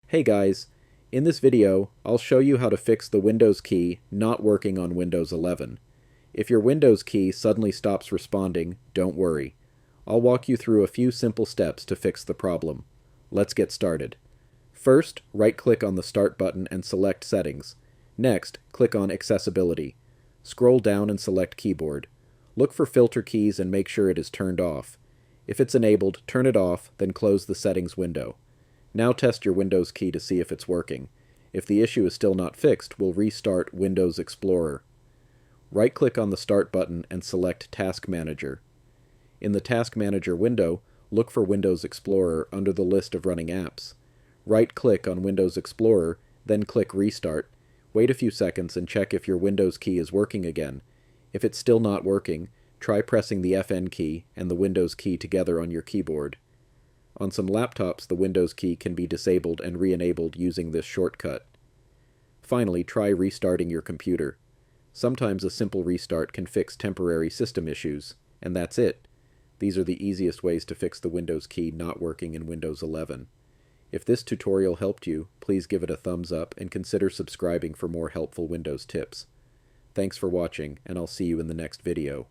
Hey guys, in this video, I'll show you how to fix the Windows key not working on Windows 11. If your Windows key suddenly stops responding, don't worry. I'll walk you through a few simple steps to fix the problem. Let's get started. First, right-click on the Start button and select Settings. Next, click on Accessibility. Scroll down and select Keyboard. Look for filter keys and make sure it is turned off. If it's enabled, turn it off, then close the Settings window. Now test your Windows key to see if it's working. If the issue is still not fixed, we'll restart Windows Explorer. Right-click on the Start button and select Task Manager. In the Task Manager window, look for Windows Explorer under the list of running apps. Right-click on Windows Explorer, then click Restart. Wait a few seconds and check if your Windows key is working again. If it's still not working, try pressing the FN key and the Windows key together on your keyboard. On some laptops, the Windows key can be disabled and re-enabled using this shortcut. Finally, try restarting your computer. Sometimes a simple restart can fix temporary system issues, and that's it. These are the easiest ways to fix the Windows key not working in Windows 11. If this tutorial helped you, please give it a thumbs up and consider subscribing for more helpful Windows tips. Thanks for watching, and I'll see you in the next video.